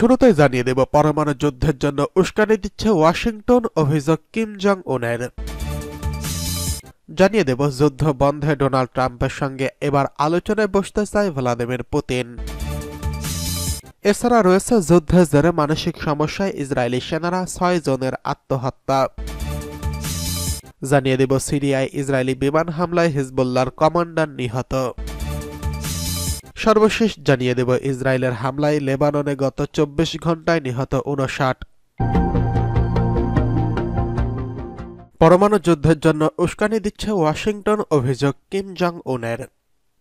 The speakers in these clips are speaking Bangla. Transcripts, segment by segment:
শুরুতেই জানিয়ে দেব পরমাণু যুদ্ধের জন্য উস্কানি দিচ্ছে ওয়াশিংটন, অভিযোগ কিম জং উনের। জানিয়ে দেব যুদ্ধ বন্ধে ডোনাল্ড ট্রাম্পের সঙ্গে এবার আলোচনায় বসতে চায় ভ্লাদিমির পুতিন। এছাড়া রয়েছে যুদ্ধের জেরে মানসিক সমস্যায় ইসরায়েলি সেনারা 6 জনের আত্মহত্যা। জানিয়ে দেব সিরিয়ায় ইসরায়েলি বিমান হামলায় হিজবুল্লাহর কমান্ডার নিহত। সর্বশেষ জানিয়ে দেব ইসরায়েলের হামলায় লেবাননে গত 24 ঘন্টায় নিহত 59। পরমাণু যুদ্ধের জন্য উস্কানি দিচ্ছে ওয়াশিংটন, অভিযোগ কিম জং উনের।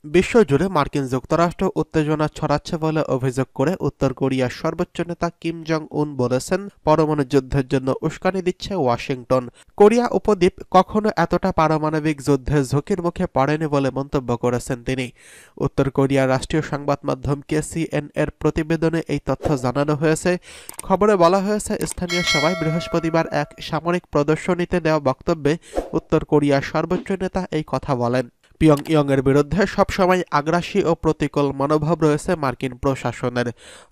বিশ্বজুড়ে মার্কিন যুক্তরাষ্ট্র উত্তেজনা ছড়াচ্ছে বলে অভিযোগ করে উত্তর কোরিয়ার সর্বোচ্চ নেতা কিম জং উন বলেছেন, পরমাণু যুদ্ধের জন্য উস্কানি দিচ্ছে ওয়াশিংটন। কোরিয়া উপদ্বীপ কখনো এতটা পারমাণবিক যুদ্ধের ঝুঁকির মুখে পড়েনি বলে মন্তব্য করেছেন তিনি। উত্তর কোরিয়ার রাষ্ট্রীয় সংবাদ মাধ্যম KCN এর প্রতিবেদনে এই তথ্য জানানো হয়েছে। খবরে বলা হয়েছে, স্থানীয় সভায় বৃহস্পতিবার এক সামরিক প্রদর্শনীতে দেওয়া বক্তব্যে উত্তর কোরিয়ার সর্বোচ্চ নেতা এই কথা বলেন। পিয়ংইয়ং এর বিরুদ্ধে সবসময় আগ্রাসী ও প্রতিকূল মনোভাব রয়েছে মার্কিন প্রশাসনের।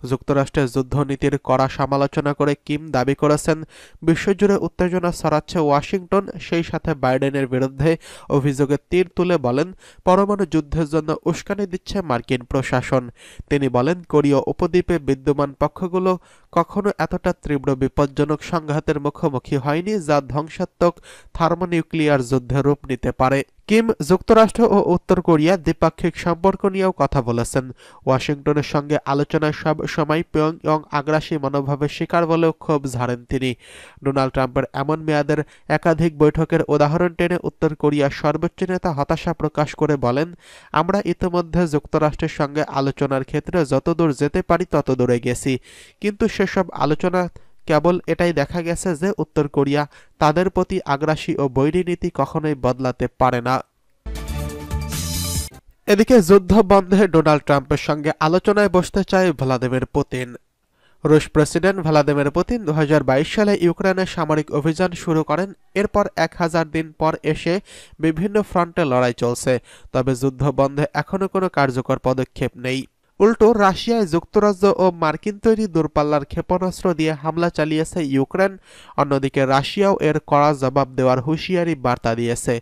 যুক্তরাষ্ট্রের যুদ্ধনীতির কড়া সমালোচনা করে কিম দাবি করেছেন, বিশ্বজুড়ে উত্তেজনা ছড়াচ্ছে ওয়াশিংটন। সেই সাথে বাইডেনের বিরুদ্ধে অভিযোগের তীর তুলে বলেন, পরমাণু যুদ্ধের জন্য উস্কানি দিচ্ছে মার্কিন প্রশাসন। তিনি বলেন, কোরীয় উপদ্বীপে বিদ্যমান পক্ষগুলো কখনো এতটা তীব্র বিপজ্জনক সংঘাতের মুখোমুখি হয়নি, যা ধ্বংসাত্মক থার্মোনিউক্লিয়ার যুদ্ধের রূপ নিতে পারে। কিম যুক্তরাষ্ট্র ও উত্তর কোরিয়া দ্বিপাক্ষিক সম্পর্ক নিয়েও কথা বলেছেন। ওয়াশিংটনের সঙ্গে আলোচনায় সব সময় পিয়ংইয়ং আগ্রাসী মনোভাবের শিকার বলেও ক্ষোভ ঝাড়েন তিনি। ডোনাল্ড ট্রাম্পের এমন মেয়াদের একাধিক বৈঠকের উদাহরণ টেনে উত্তর কোরিয়ার সর্বোচ্চ নেতা হতাশা প্রকাশ করে বলেন, আমরা ইতিমধ্যে যুক্তরাষ্ট্রের সঙ্গে আলোচনার ক্ষেত্রে যতদূর যেতে পারি ততদূরে গেছি, কিন্তু সেসব আলোচনা কেবল এটাই দেখা গেছে যে উত্তর কোরিয়া তাদের প্রতি আগ্রাসী ও বৈরী নীতি কখনোই বদলাতে পারে না। এদিকে যুদ্ধ বন্ধে ডোনাল্ড ট্রাম্পের সঙ্গে আলোচনায় বসতে চায় ভ্লাদিমির পুতিন। রুশ প্রেসিডেন্ট ভ্লাদিমির পুতিন 2022 সালে ইউক্রেনে সামরিক অভিযান শুরু করেন। এরপর 1000 দিন পর এসে বিভিন্ন ফ্রন্টে লড়াই চলছে, তবে যুদ্ধ বন্ধে এখনো কোনো কার্যকর পদক্ষেপ নেই। উল্টো রাশিয়ায় যুক্তরাজ্য ও মার্কিন তৈরি দূরপাল্লার ক্ষেপণাস্ত্র দিয়ে হামলা চালিয়েছে ইউক্রেন। অন্যদিকে রাশিয়াও এর কড়া জবাব দেওয়ার হুঁশিয়ারি বার্তা দিয়েছে।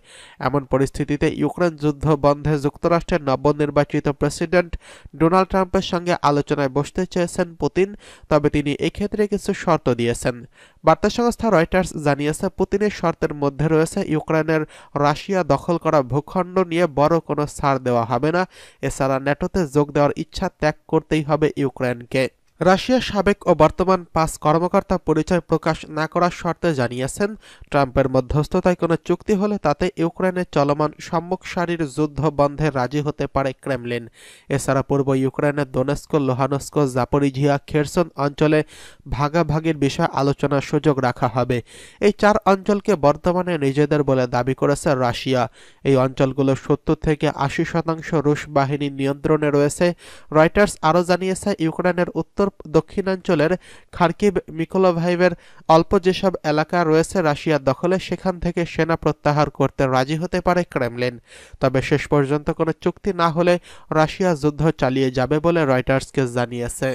এমন পরিস্থিতিতে ইউক্রেন যুদ্ধ বন্ধে যুক্তরাষ্ট্রের নবনির্বাচিত প্রেসিডেন্ট ডোনাল্ড ট্রাম্পের সঙ্গে আলোচনায় বসতে চেয়েছেন পুতিন, তবে তিনি এক্ষেত্রে কিছু শর্ত দিয়েছেন। বার্তা সংস্থা রয়টার্স জানিয়েছে, পুতিনের শর্তের মধ্যে রয়েছে ইউক্রেনের রাশিয়া দখল করা ভূখণ্ড নিয়ে বড় কোনো ছাড় দেওয়া হবে না। এছাড়া ন্যাটোতে যোগ দেওয়ার ইচ্ছা ত্যাগ করতেই হবে ইউক্রেনকে। রাশিয়ার সাবেক ও বর্তমান 5 কর্মকর্তা পরিচয় প্রকাশ না করার শর্তে জানিয়েছেন, ট্রাম্পের মধ্যস্থতায় কোনো চুক্তি হলে তাতে ইউক্রেনের চলমান সম্মুখ সারির যুদ্ধ বন্ধে রাজি হতে পারে ক্রেমলিন। এছাড়া পূর্ব ইউক্রেনের দোনেস্ক, লুহানস্ক, জাপোরিঝিয়া, খেরসন অঞ্চলে ভাগাভাগির বিষয়ে আলোচনার সুযোগ রাখা হবে। এই 4 অঞ্চলকে বর্তমানে নিজেদের বলে দাবি করেছে রাশিয়া। এই অঞ্চলগুলো 70 থেকে 80% রুশ বাহিনীর নিয়ন্ত্রণে রয়েছে। রয়টার্স আরও জানিয়েছে, ইউক্রেনের উত্তর দক্ষিণাঞ্চলের খার্কিভ, মিকোলাইভের অল্প যেসব এলাকা রয়েছে রাশিয়ার দখলে, সেখান থেকে সেনা প্রত্যাহার করতে রাজি হতে পারে ক্রেমলিন। তবে শেষ পর্যন্ত কোনো চুক্তি না হলে রাশিয়া যুদ্ধ চালিয়ে যাবে বলে রয়টার্সকে জানিয়েছে।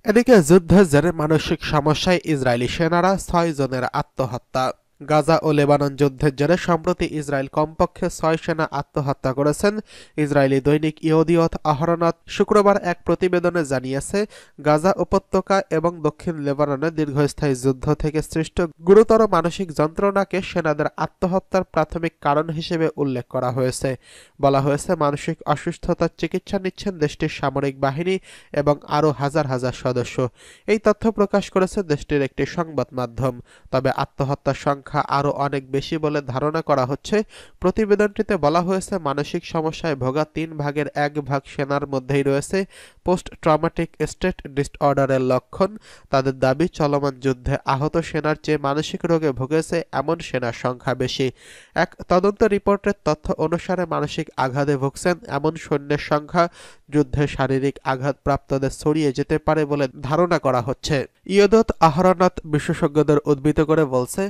এদিকে যুদ্ধের জেরে মানসিক সমস্যায় ইসরায়েলি সেনারা 6 জনের আত্মহত্যা। গাজা ও লেবানন যুদ্ধের জেরে সম্প্রতি ইসরায়েল কমপক্ষে 6 সেনা আত্মহত্যা করেছেন। ইসরায়েলি দৈনিক ইয়েদিওথ আহরনথ শুক্রবার এক প্রতিবেদনে জানিয়েছে, গাজা উপত্যকা এবং দক্ষিণ লেবাননে দীর্ঘস্থায়ী যুদ্ধ থেকে সৃষ্ট গুরুতর মানসিক যন্ত্রণাকে সেনাদের আত্মহত্যার প্রাথমিক কারণ হিসেবে উল্লেখ করা হয়েছে। বলা হয়েছে, মানসিক অসুস্থতার চিকিৎসা নিচ্ছেন দেশটির সামরিক বাহিনী এবং আরও হাজার হাজার সদস্য। এই তথ্য প্রকাশ করেছে দেশটির একটি সংবাদ মাধ্যম। তবে আত্মহত্যার সংখ্যা আরও অনেক বেশি বলে ধারণা করা হচ্ছে। প্রতিবেদনটিতে বলা হয়েছে, মানসিক সমস্যায় ভোগা 3 ভাগের 1 ভাগ সেনার মধ্যেই রয়েছে পোস্ট ট্রমাটিক স্ট্রেস ডিসঅর্ডারের লক্ষণ। তাদের দাবি, চলমান যুদ্ধে আহত সেনার চেয়ে মানসিক রোগে ভুগেছে এমন সেনার সংখ্যা বেশি। এক তদন্ত রিপোর্টের তথ্য অনুসারে মানসিক আঘাতে ভুগছেন এমন সৈন্যের সংখ্যা যুদ্ধে শারীরিক আঘাতপ্রাপ্তদের ছড়িয়ে যেতে পারে বলে ধারণা করা হচ্ছে। ইয়েদিওথ আহরনথ বিশেষজ্ঞদের উদ্ধৃত করে বলছে,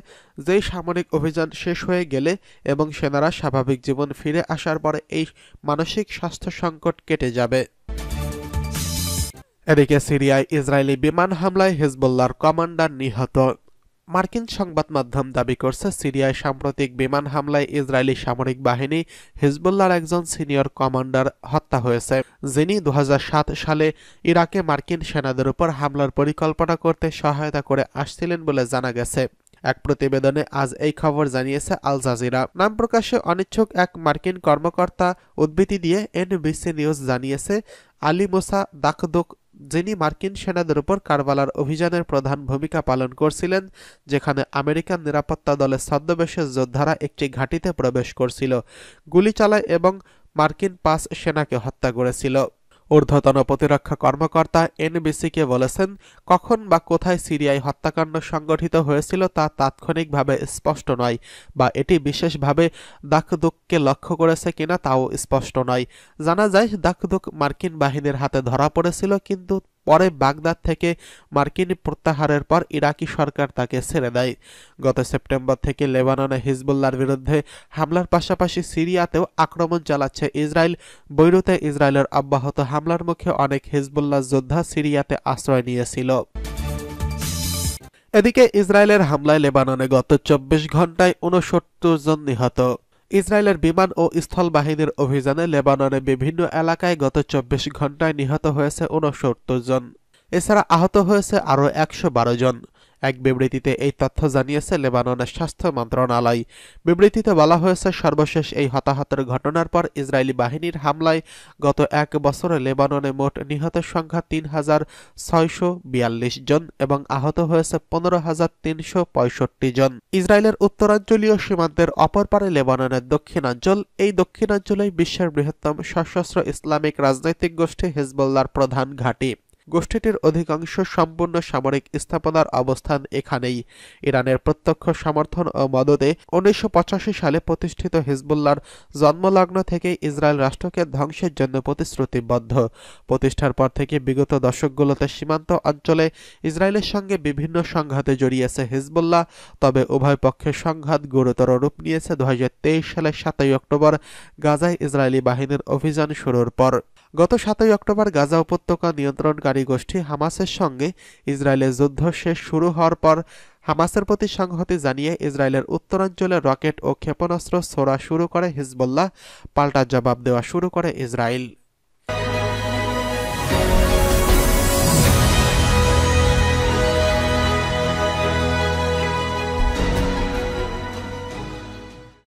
যেই সামরিক অভিযান শেষ হয়ে গেলে এবং সেনারা স্বাভাবিক জীবন ফিরে আসার পরে এই মানসিক স্বাস্থ্য সংকট কেটে যাবে। এদিকে সিরিয়ায় ইসরায়েলি বিমান হামলায় হিজবুল্লাহর কমান্ডার নিহত। মার্কিন সংবাদ মাধ্যম দাবি করছে, সিরিয়ায় সাম্প্রতিক বিমান হামলায় ইসরায়েলি সামরিক বাহিনী হিজবুল্লাহর একজন সিনিয়র কমান্ডার হত্যা হয়েছে, যিনি 2007 সালে ইরাকে মার্কিন সেনাদের উপর হামলার পরিকল্পনা করতে সহায়তা করে আসছিলেন বলে জানা গেছে। এক প্রতিবেদনে আজ এই খবর জানিয়েছে আল জাজিরা। নাম প্রকাশে অনিচ্ছুক এক মার্কিন কর্মকর্তা উদ্ধৃতি দিয়ে এনবিসি নিউজ জানিয়েছে, আলী মুসা দাকদুক, যিনি মার্কিন সেনাদের উপর কারবালার অভিযানের প্রধান ভূমিকা পালন করছিলেন, যেখানে আমেরিকান নিরাপত্তা দলের ছদ্মবেশের যোদ্ধারা একটি ঘাঁটিতে প্রবেশ করছিল, গুলি চালায় এবং মার্কিন 5 সেনাকে হত্যা করেছিল। ঊর্ধ্বতন প্রতিরক্ষা কর্মকর্তা এনবিসিকে বলেছেন, কখন বা কোথায় সিরিয়ায় হত্যাকাণ্ড সংঘটিত হয়েছিল তা তাৎক্ষণিকভাবে স্পষ্ট নয়, বা এটি বিশেষভাবে দাকদুককে লক্ষ্য করেছে কিনা তাও স্পষ্ট নয়। জানা যায়, দাকদুক মার্কিন বাহিনীর হাতে ধরা পড়েছিল, কিন্তু পরে বাগদাদ থেকে মার্কিন প্রত্যাহারের পর ইরাকি সরকার তাকে ছেড়ে দেয়। গত সেপ্টেম্বর থেকে লেবাননে হিজবুল্লাহর বিরুদ্ধে হামলার পাশাপাশি সিরিয়াতেও আক্রমণ চালাচ্ছে ইসরায়েল। বৈরুতে ইসরায়েলের অব্যাহত হামলার মুখে অনেক হিজবুল্লাহ যোদ্ধা সিরিয়াতে আশ্রয় নিয়েছিল। এদিকে ইসরায়েলের হামলায় লেবাননে গত 24 ঘণ্টায় 69 জন নিহত। ইসরায়েলের বিমান ও স্থল বাহিনীর অভিযানে লেবাননের বিভিন্ন এলাকায় গত 24 ঘণ্টায় নিহত হয়েছে 69 জন। এছাড়া আহত হয়েছে আরও 112 জন। এক বিবৃতিতে এই তথ্য জানিয়েছে লেবাননের স্বাস্থ্য মন্ত্রণালয়। বিবৃতিতে বলা হয়েছে, সর্বশেষ এই হতাহতের ঘটনার পর ইসরায়েলি বাহিনীর হামলায় গত এক বছরে লেবাননে মোট নিহতের সংখ্যা 3642 জন এবং আহত হয়েছে 15365 জন। ইসরায়েলের উত্তরাঞ্চলীয় সীমান্তের অপর পারে লেবাননের দক্ষিণাঞ্চল। এই দক্ষিণাঞ্চলেই বিশ্বের বৃহত্তম সশস্ত্র ইসলামিক রাজনৈতিক গোষ্ঠী হিজবুল্লাহর প্রধান ঘাঁটি। গোষ্ঠীটির অধিকাংশ সম্পূর্ণ সামরিক স্থাপনার অবস্থান এখানেই। ইরানের প্রত্যক্ষ সমর্থন ও মদদে 1985 সালে প্রতিষ্ঠিত হিজবুল্লাহর জন্মলগ্ন থেকে ইসরায়েল রাষ্ট্রকে ধ্বংসের জন্য প্রতিশ্রুতিবদ্ধ। প্রতিষ্ঠার পর থেকে বিগত দশকগুলোতে সীমান্ত অঞ্চলে ইসরায়েলের সঙ্গে বিভিন্ন সংঘাতে জড়িয়েছে হিজবুল্লাহ। তবে উভয় পক্ষের সংঘাত গুরুতর রূপ নিয়েছে 2023 সালের 7 অক্টোবর গাজায় ইসরায়েলি বাহিনীর অভিযান শুরুর পর। গত 7 অক্টোবর গাজা উপত্যকা নিয়ন্ত্রণকারী গোষ্ঠী হামাসের সঙ্গে ইসরায়েলের যুদ্ধ শেষ শুরু হওয়ার পর হামাসের প্রতি সংহতি জানিয়ে ইসরায়েলের উত্তরাঞ্চলে রকেট ও ক্ষেপণাস্ত্র ছোড়া শুরু করে হিজবুল্লাহ। পাল্টা জবাব দেওয়া শুরু করে ইসরায়েল।